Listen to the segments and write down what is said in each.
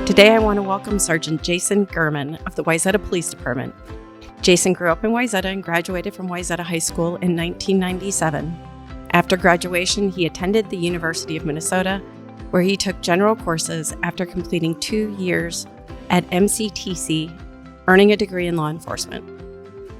Today, I want to welcome Sergeant Jason Gehrman of the Wayzata Police Department. Jason grew up in Wayzata and graduated from Wayzata High School in 1997. After graduation, he attended the University of Minnesota, where he took general courses after completing 2 years at MCTC, earning a degree in law enforcement.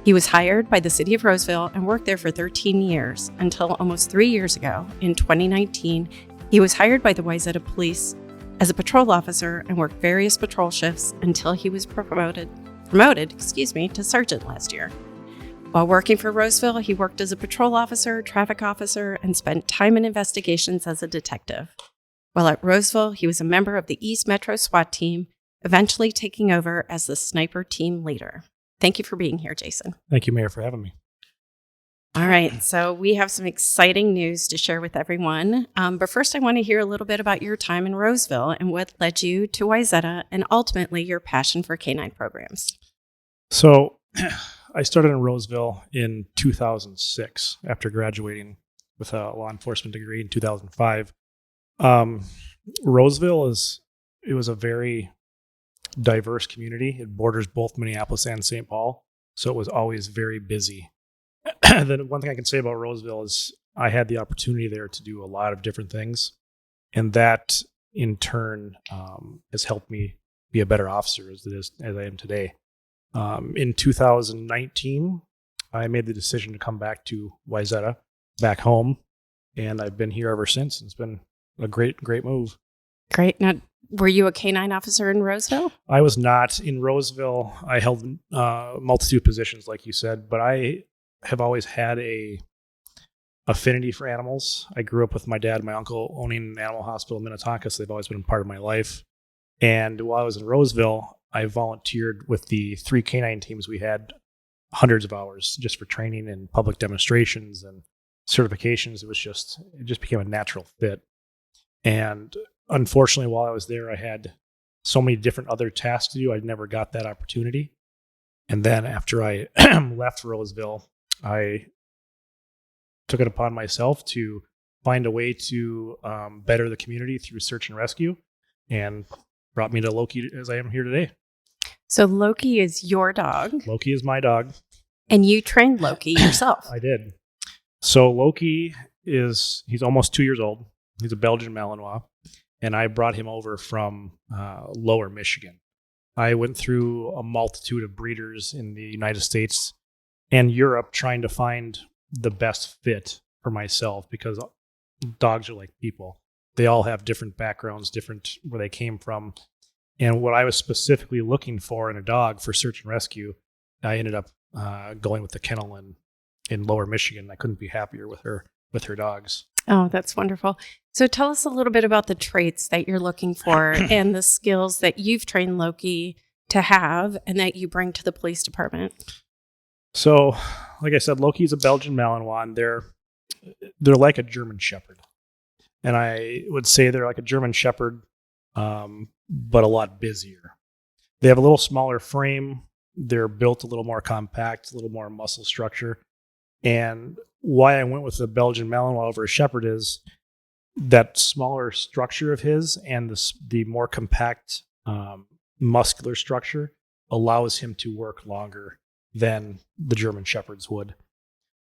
He was hired by the city of Roseville and worked there for 13 years until almost 3 years ago, in 2019, he was hired by the Wayzata Police as a patrol officer and worked various patrol shifts until he was promoted to sergeant last year. While working for Roseville, he worked as a patrol officer, traffic officer, and spent time in investigations as a detective. While at Roseville, he was a member of the East Metro SWAT team, eventually taking over as the sniper team leader. Thank you for being here, Jason. Thank you, Mayor, for having me. All right, so we have some exciting news to share with everyone. But first, I want to hear a little bit about your time in Roseville and what led you to Wayzata and ultimately your passion for canine programs. So I started in Roseville in 2006 after graduating with a law enforcement degree in 2005. Roseville was a very diverse community. It borders both Minneapolis and St. Paul, so it was always very busy. The one thing I can say about Roseville is I had the opportunity there to do a lot of different things, and that in turn has helped me be a better officer as I am today. In 2019, I made the decision to come back to Wayzata, back home, and I've been here ever since. It's been a great move. Great. Now, were you a canine officer in Roseville? I was not. In Roseville, I held multitude positions, like you said, but I have always had a affinity for animals. I grew up with my dad and my uncle owning an animal hospital in Minnetonka, so they've always been a part of my life. And while I was in Roseville, I volunteered with the 3 canine teams. We had hundreds of hours just for training and public demonstrations and certifications. It just became a natural fit. And unfortunately, while I was there, I had so many different other tasks to do. I never got that opportunity. And then after I left Roseville, I took it upon myself to find a way to better the community through search and rescue, and brought me to Loki as I am here today. So Loki is your dog. Loki is my dog. And you trained Loki yourself. I did. So Loki he's almost 2 years old. He's a Belgian Malinois, and I brought him over from Lower Michigan. I went through a multitude of breeders in the United States and Europe trying to find the best fit for myself, because dogs are like people. They all have different backgrounds, different where they came from. And what I was specifically looking for in a dog for search and rescue, I ended up going with the kennel in Lower Michigan. I couldn't be happier with her dogs. Oh, that's wonderful. So tell us a little bit about the traits that you're looking for and the skills that you've trained Loki to have and that you bring to the police department. So, like I said, Loki is a Belgian Malinois, and they're like a German Shepherd. And I would say they're like a German Shepherd, but a lot busier. They have a little smaller frame. They're built a little more compact, a little more muscle structure. And why I went with the Belgian Malinois over a Shepherd is that smaller structure of his and the more compact muscular structure allows him to work longer than the German Shepherds would.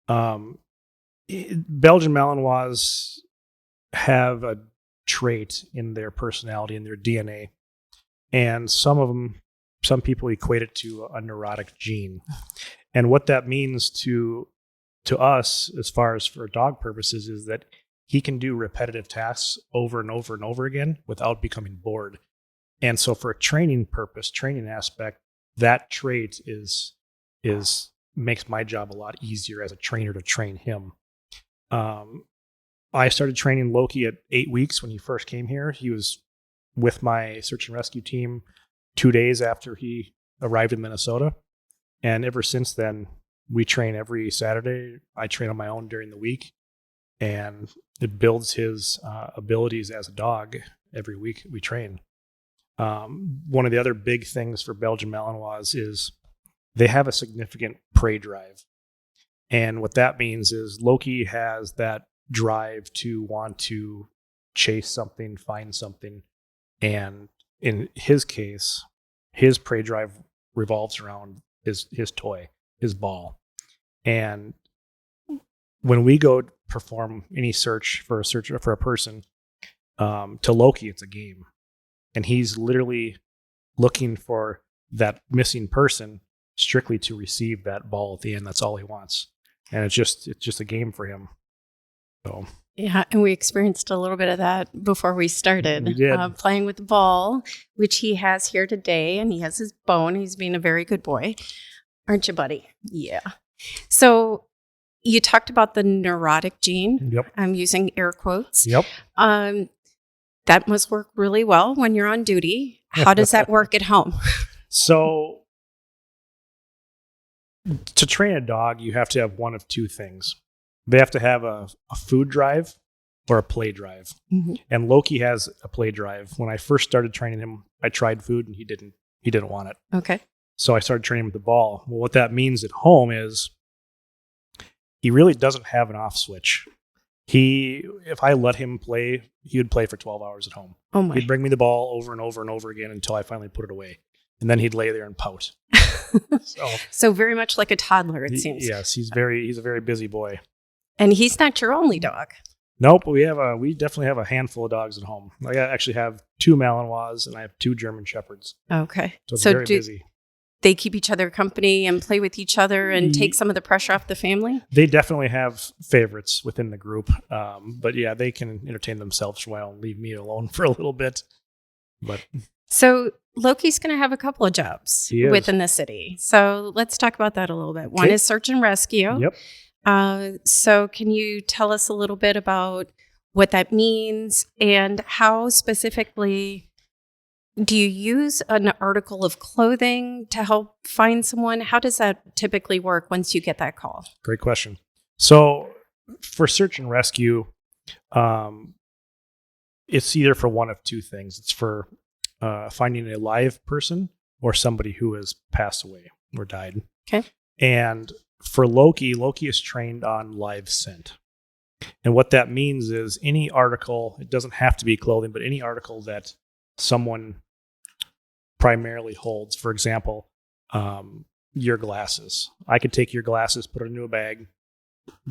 Belgian Malinois have a trait in their personality, in their DNA, and some people equate it to a neurotic gene. And what that means to us, as far as for dog purposes, is that he can do repetitive tasks over and over and over again without becoming bored. And so for a training aspect, that trait makes my job a lot easier as a trainer to train him. I started training Loki at 8 weeks when he first came here. He was with my search and rescue team 2 days after he arrived in Minnesota. And ever since then, we train every Saturday. I train on my own during the week, and it builds his abilities as a dog. Every week we train. One of the other big things for Belgian Malinois is they have a significant prey drive. And what that means is Loki has that drive to want to chase something, find something, and in his case, his prey drive revolves around his toy, his ball. And when we go perform any search for a person, to Loki, it's a game. And he's literally looking for that missing person strictly to receive that ball at the end. That's all he wants. And it's just a game for him. So yeah, and we experienced a little bit of that before we started. We did. Playing with the ball, which he has here today, and he has his bone. He's being a very good boy. Aren't you, buddy? Yeah. So you talked about the neurotic gene. Yep. I'm using air quotes. Yep. That must work really well when you're on duty. How does that work at home? So to train a dog, you have to have one of two things. They have to have a food drive or a play drive. Mm-hmm. And Loki has a play drive. When I first started training him, I tried food and he didn't want it. Okay. So I started training him with the ball. Well, what that means at home is he really doesn't have an off switch. If I let him play, he would play for 12 hours at home. Oh my. He'd bring me the ball over and over and over again until I finally put it away. And then he'd lay there and pout. So very much like a toddler, it seems. Yes, he's a very busy boy. And he's not your only dog. Nope, we definitely have a handful of dogs at home. I actually have 2 Malinois and I have 2 German Shepherds. Okay. So it's very busy. They keep each other company and play with each other and take some of the pressure off the family? They definitely have favorites within the group. But yeah, they can entertain themselves for a while and leave me alone for a little bit. But so Loki's going to have a couple of jobs within the city. So let's talk about that a little bit. One is search and rescue. Yep. So can you tell us a little bit about what that means and how specifically do you use an article of clothing to help find someone? How does that typically work once you get that call? Great question. So for search and rescue, it's either for one of two things. It's for finding a live person or somebody who has passed away or died. Okay. And for Loki is trained on live scent. And what that means is any article, it doesn't have to be clothing, but any article that someone primarily holds, for example, your glasses. I could take your glasses, put it into a bag,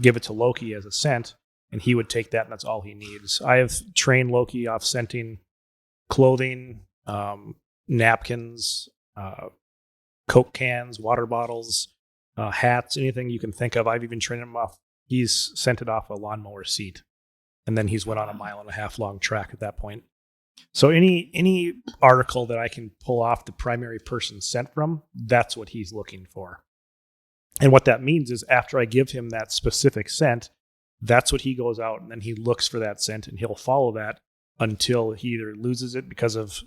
give it to Loki as a scent, and he would take that and that's all he needs. I have trained Loki off scenting clothing, napkins, Coke cans, water bottles, hats, anything you can think of. I've even trained him off. He's scented off a lawnmower seat, and then he's went on a 1.5 mile long track at that point. So any article that I can pull off the primary person's scent from, that's what he's looking for. And what that means is after I give him that specific scent, that's what he goes out and then he looks for that scent and he'll follow that until he either loses it because of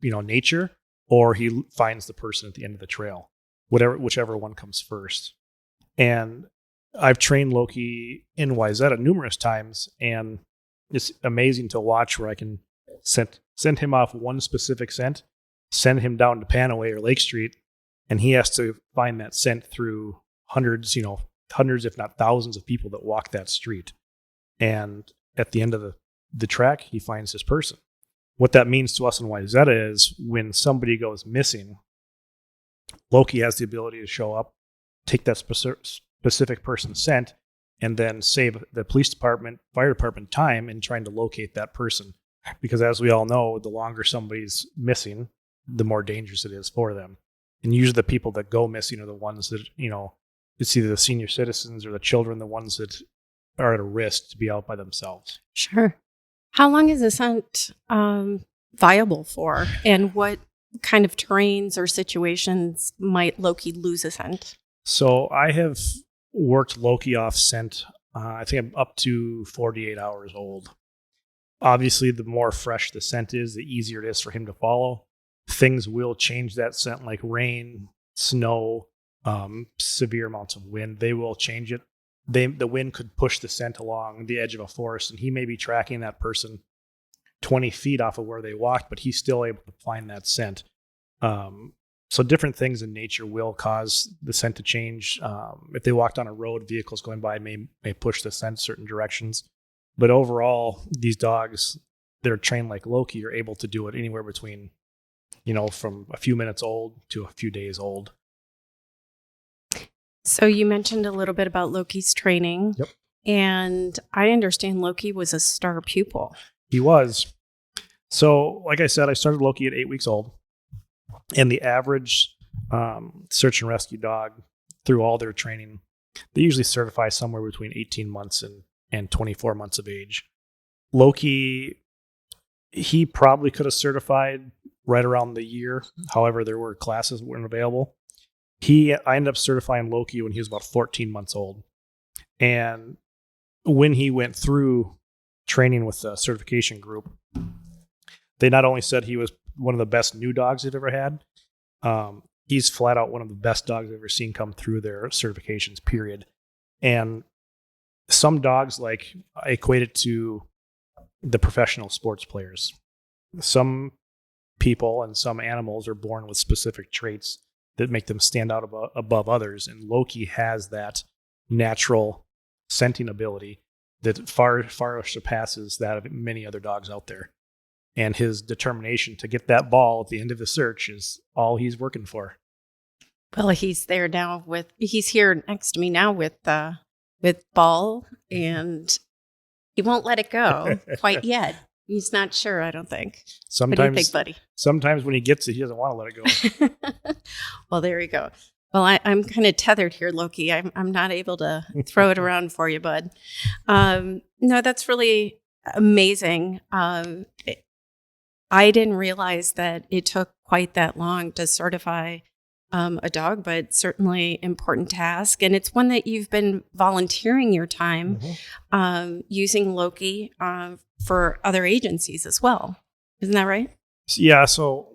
nature, or he finds the person at the end of the trail, whichever one comes first. And I've trained Loki in Wayzata numerous times, and it's amazing to watch where I can send him off one specific scent, send him down to Panaway or Lake Street, and he has to find that scent through hundreds, if not thousands of people that walk that street. And at the end of the track, he finds his person. What that means to us in Wayzata is when somebody goes missing, Loki has the ability to show up, take that specific person's scent, and then save the police department, fire department time in trying to locate that person. Because as we all know, the longer somebody's missing, the more dangerous it is for them. And usually the people that go missing are the ones that, it's either the senior citizens or the children, the ones that are at a risk to be out by themselves. Sure. How long is a scent viable for? And what kind of terrains or situations might Loki lose a scent? So I have worked Loki off scent. I think I'm up to 48 hours old. Obviously, the more fresh the scent is, the easier it is for him to follow. Things will change that scent, like rain, snow, severe amounts of wind. They will change it. The wind could push the scent along the edge of a forest, and he may be tracking that person 20 feet off of where they walked, but he's still able to find that scent. So different things in nature will cause the scent to change. If they walked on a road, vehicles going by may push the scent certain directions. But overall, these dogs, that are trained like Loki are able to do it anywhere between, from a few minutes old to a few days old. So you mentioned a little bit about Loki's training. Yep. And I understand Loki was a star pupil. He was. So, like I said, I started Loki at 8 weeks old. And the average search and rescue dog, through all their training, they usually certify somewhere between 18 months and 24 months of age. Loki, he probably could have certified right around the year. However, there were classes that weren't available. I ended up certifying Loki when he was about 14 months old. And when he went through training with the certification group, they not only said he was one of the best new dogs they've ever had, he's flat out one of the best dogs I've ever seen come through their certifications, period. And some dogs, like, I equate it to the professional sports players. Some people and some animals are born with specific traits that make them stand out above others. And Loki has that natural scenting ability that far surpasses that of many other dogs out there. And his determination to get that ball at the end of the search is all he's working for. Well, he's there now he's here next to me now with ball, and he won't let it go quite yet. He's not sure, I don't think. Sometimes, what do you think, buddy? Sometimes when he gets it, he doesn't want to let it go. Well, there you go. Well, I'm kind of tethered here, Loki. I'm not able to throw it around for you, bud. No, that's really amazing. I didn't realize that it took quite that long to certify a dog, but certainly important task. And it's one that you've been volunteering your time using Loki for other agencies as well. Isn't that right? Yeah. So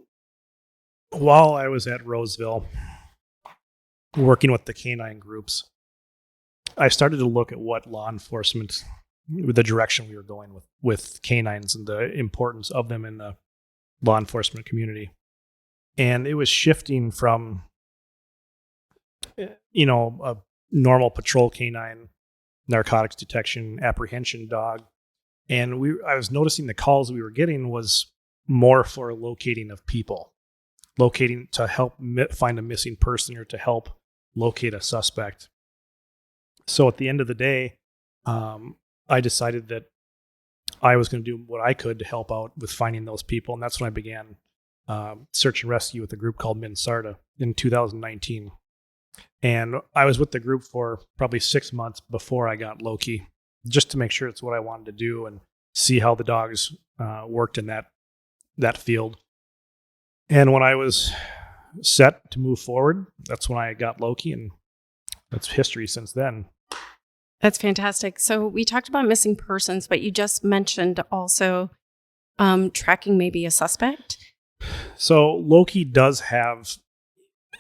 while I was at Roseville working with the canine groups, I started to look at what law enforcement, the direction we were going with canines and the importance of them in the law enforcement community. And it was shifting from, a normal patrol canine, narcotics detection, apprehension dog. And I was noticing the calls we were getting was more for locating of people, locating to help find a missing person or to help locate a suspect. So at the end of the day, I decided that I was going to do what I could to help out with finding those people. And that's when I began search and rescue with a group called MinSARTA in 2019. And I was with the group for probably 6 months before I got Loki, just to make sure it's what I wanted to do and see how the dogs worked in that field. And when I was set to move forward, that's when I got Loki, and that's history since then. That's fantastic. So we talked about missing persons, but you just mentioned also tracking maybe a suspect. So Loki does have,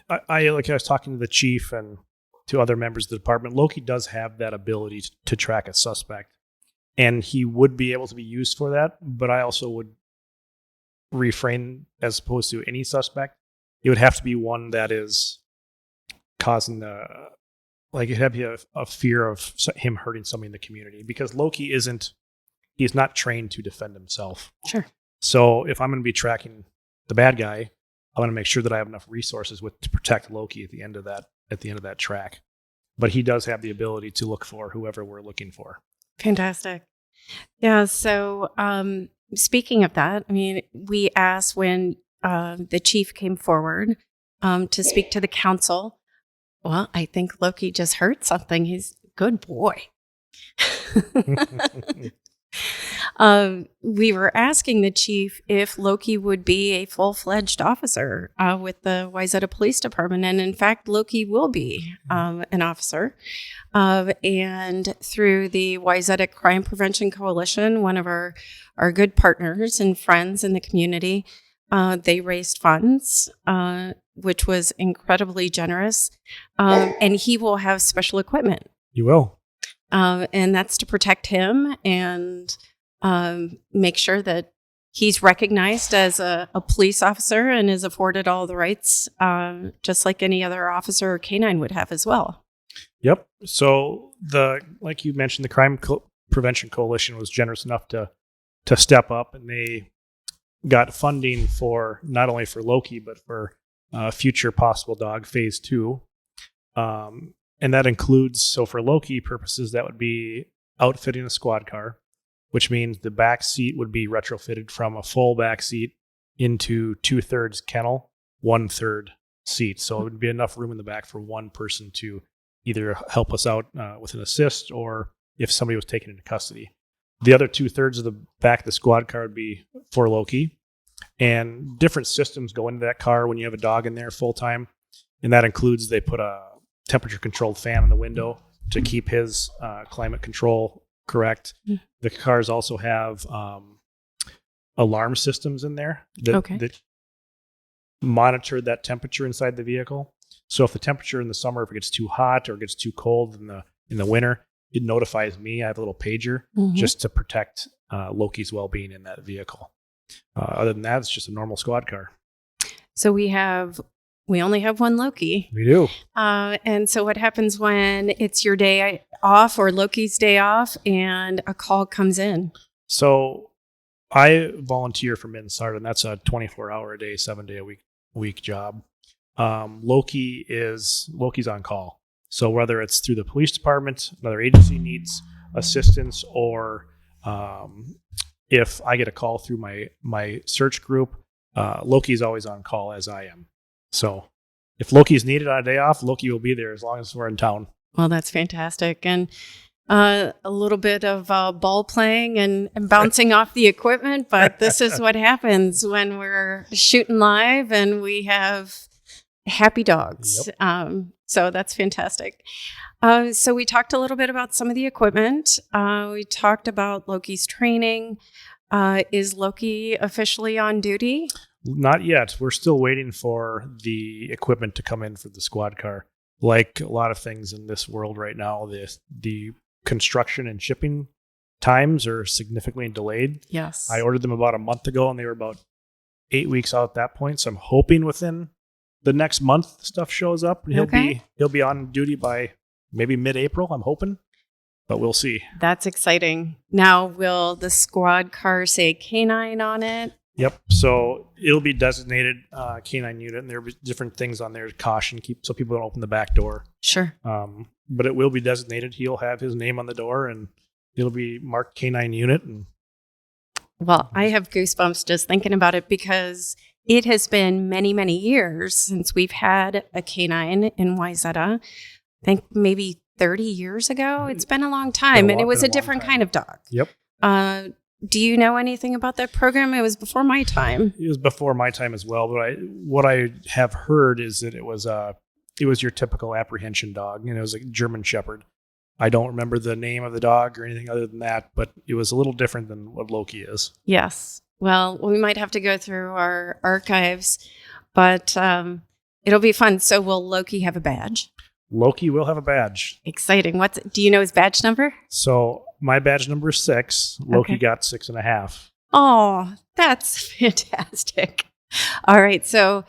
I was talking to the chief and to other members of the department, Loki does have that ability to track a suspect, and he would be able to be used for that. But I also would refrain, as opposed to any suspect, it would have to be one that is causing it'd have to be a fear of him hurting somebody in the community, because Loki he's not trained to defend himself. Sure. So if I'm going to be tracking the bad guy, I want to make sure that I have enough resources to protect Loki at the end of that track. But he does have the ability to look for whoever we're looking for. Fantastic. Yeah. So speaking of that, I mean, we asked when the chief came forward to speak to the council. Well, I think Loki just heard something. He's a good boy. We were asking the chief if Loki would be a full-fledged officer with the Wayzata Police Department. And in fact, Loki will be an officer. And through the Wayzata Crime Prevention Coalition, one of our good partners and friends in the community, they raised funds, which was incredibly generous. And he will have special equipment. You will. And that's to protect him and make sure that he's recognized as a police officer and is afforded all the rights, just like any other officer or canine would have as well. Yep. So like you mentioned, the Crime Prevention Coalition was generous enough to to step up, and they got funding for not only for Loki, but for future possible dog phase 2. And that includes, so for Loki purposes, that would be outfitting a squad car, which means the back seat would be retrofitted from a full back seat into 2/3 kennel, 1/3 seat. So it would be enough room in the back for one person to either help us out with an assist, or if somebody was taken into custody. The other 2/3 of the back of the squad car would be for Loki. And different systems go into that car when you have a dog in there full time. And that includes, they put a temperature controlled fan in the window to keep his climate control correct. The cars also have alarm systems in there that monitor that temperature inside the vehicle. So if the temperature in the summer, if it gets too hot or gets too cold in the winter, it notifies me. I have a little pager just to protect Loki's well-being in that vehicle. Other than that, it's just a normal squad car. So we only have one Loki. We do. And so what happens when it's your day off or Loki's day off and a call comes in? So I volunteer for MinSAR, and that's a 24-hour-a-day, 7-day-a-week job. Loki's on call. So whether it's through the police department, another agency needs assistance, or if I get a call through my search group, Loki's always on call, as I am. So if Loki's needed on a day off, Loki will be there as long as we're in town. Well, that's fantastic. And a little bit of ball playing and bouncing off the equipment, but this is what happens when we're shooting live and we have happy dogs. Yep. So that's fantastic. So we talked a little bit about some of the equipment. We talked about Loki's training. Is Loki officially on duty? Not yet. We're still waiting for the equipment to come in for the squad car. Like a lot of things in this world right now, the construction and shipping times are significantly delayed. Yes. I ordered them about a month ago, and they were about 8 weeks out at that point. So I'm hoping within the next month stuff shows up. He'll be on duty by maybe mid-April, I'm hoping. But we'll see. That's exciting. Now, will the squad car say K9 on it? Yep. So it'll be designated K9 unit, and there'll be different things on there. Caution, so people don't open the back door. Sure. But it will be designated. He'll have his name on the door, and it'll be marked K9 unit. Well, I have goosebumps just thinking about it, because it has been many, many years since we've had a K9 in Wayzata. I think maybe 30 years ago. It's been a long time, and it was a different kind of dog. Yep. Do you know anything about that program? It was before my time. It was before my time as well, but what I have heard is that it was your typical apprehension dog. It was a German Shepherd. I don't remember the name of the dog or anything other than that, but it was a little different than what Loki is. Yes. Well, we might have to go through our archives, but it'll be fun. So will Loki have a badge? Loki will have a badge. Exciting. Do you know his badge number? So my badge number is 6. Loki got 6.5. Oh, that's fantastic. All right. So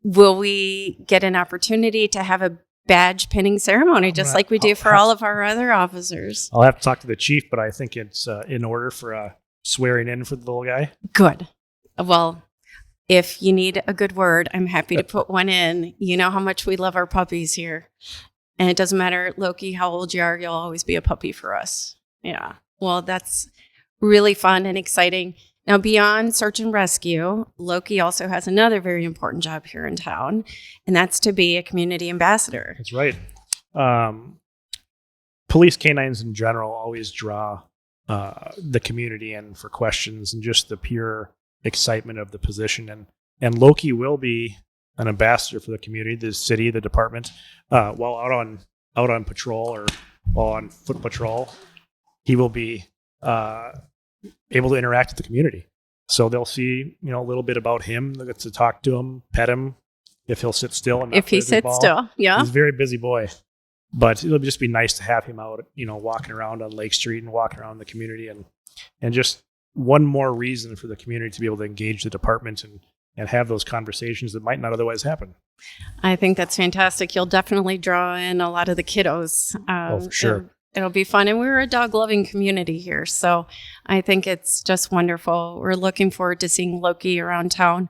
will we get an opportunity to have a badge pinning ceremony just like we do for all of our other officers? I'll have to talk to the chief, but I think it's in order for a swearing in for the little guy. Good. Well, if you need a good word, I'm happy to put one in. You know how much we love our puppies here. And it doesn't matter, Loki, how old you are, you'll always be a puppy for us. Yeah. Well, that's really fun and exciting. Now, beyond search and rescue, Loki also has another very important job here in town, and that's to be a community ambassador. That's right. Police canines in general always draw the community in for questions and just the pure excitement of the position. And Loki will be an ambassador for the community, the city, the department, while out on patrol or while on foot patrol. He will be able to interact with the community. So they'll see, a little bit about him. They'll get to talk to him, pet him, if he'll sit still. And if he sits still, yeah. He's a very busy boy. But it'll just be nice to have him out, walking around on Lake Street and walking around the community, and just one more reason for the community to be able to engage the department and have those conversations that might not otherwise happen. I think that's fantastic. You'll definitely draw in a lot of the kiddos. For sure. It'll be fun. And we're a dog-loving community here, so I think it's just wonderful. We're looking forward to seeing Loki around town.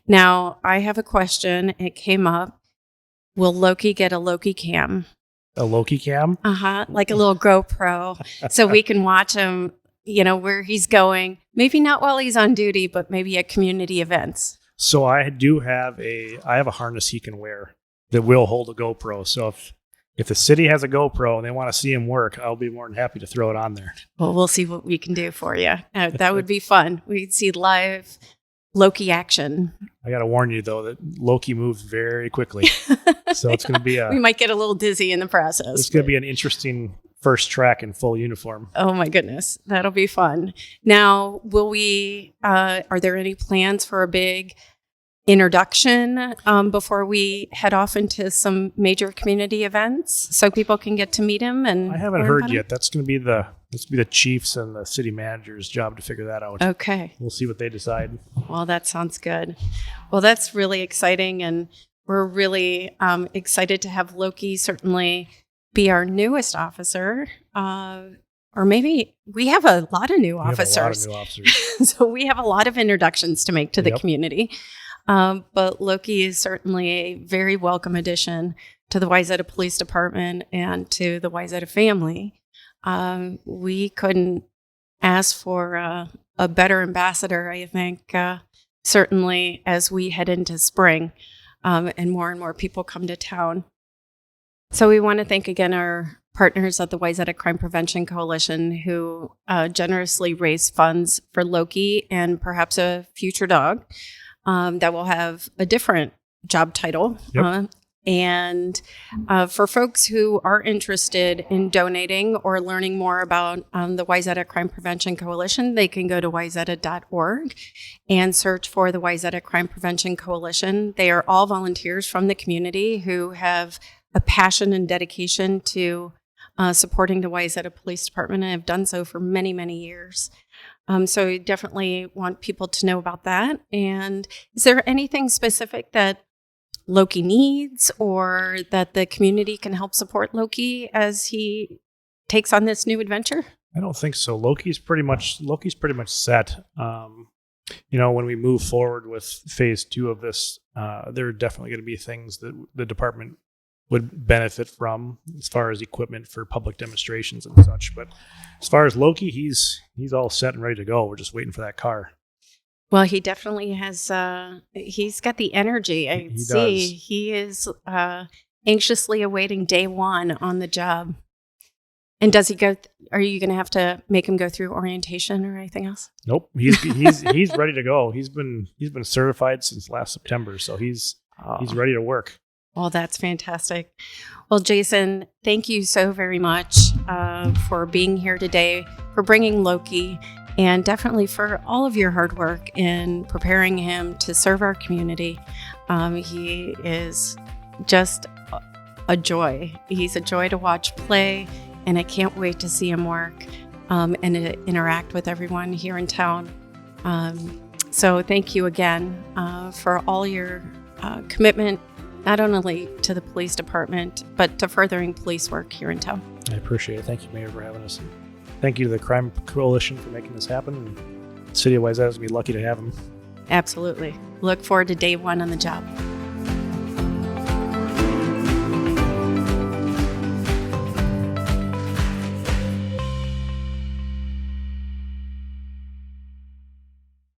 Now, I have a question. It came up. Will Loki get a Loki cam? A Loki cam? Like a little GoPro, so we can watch him, where he's going. Maybe not while he's on duty, but maybe at community events. So I have a harness he can wear that will hold a GoPro. So if the city has a GoPro and they want to see him work, I'll be more than happy to throw it on there. Well, we'll see what we can do for you. That would be fun. We'd see live Loki action. I got to warn you, though, that Loki moves very quickly. So it's going to be we might get a little dizzy in the process. It's going to be an interesting first track in full uniform. Oh, my goodness. That'll be fun. Now, are there any plans for a big introduction before we head off into some major community events so people can get to meet him? And I haven't heard yet. That's going to be the chiefs and the city manager's job to figure that out. Okay. We'll see what they decide. Well, that sounds good. Well, that's really exciting, and we're really excited to have Loki certainly be our newest officer. Or maybe we have a lot of new officers. So we have a lot of introductions to make to the community. But Loki is certainly a very welcome addition to the Wayzata Police Department and to the Wayzata family. We couldn't ask for a better ambassador, I think, certainly as we head into spring and more people come to town. So we want to thank again our partners at the Wayzata Crime Prevention Coalition who generously raised funds for Loki and perhaps a future dog. That will have a different job title. Yep. And for folks who are interested in donating or learning more about the Wayzata Crime Prevention Coalition, they can go to wayzata.org and search for the Wayzata Crime Prevention Coalition. They are all volunteers from the community who have a passion and dedication to supporting the Wayzata Police Department and have done so for many, many years. So we definitely want people to know about that. And is there anything specific that Loki needs or that the community can help support Loki as he takes on this new adventure? I don't think so. Loki's pretty much set. When we move forward with phase 2 of this, there are definitely going to be things that the department would benefit from as far as equipment for public demonstrations and such. But as far as Loki, he's all set and ready to go. We're just waiting for that car. Well, he definitely has, he's got the energy. I see. Does. He is anxiously awaiting day one on the job. And does he go, are you going to have to make him go through orientation or anything else? Nope. He's ready to go. He's been certified since last September. So he's ready to work. Well, that's fantastic. Well, Jason, thank you so very much for being here today, for bringing Loki, and definitely for all of your hard work in preparing him to serve our community. He is just a joy. He's a joy to watch play, and I can't wait to see him work and interact with everyone here in town. So thank you again for all your commitment, not only to the police department, but to furthering police work here in town. I appreciate it. Thank you, Mayor, for having us. And thank you to the Crime Coalition for making this happen. And the City of Wayzata is going to be lucky to have them. Absolutely. Look forward to day one on the job.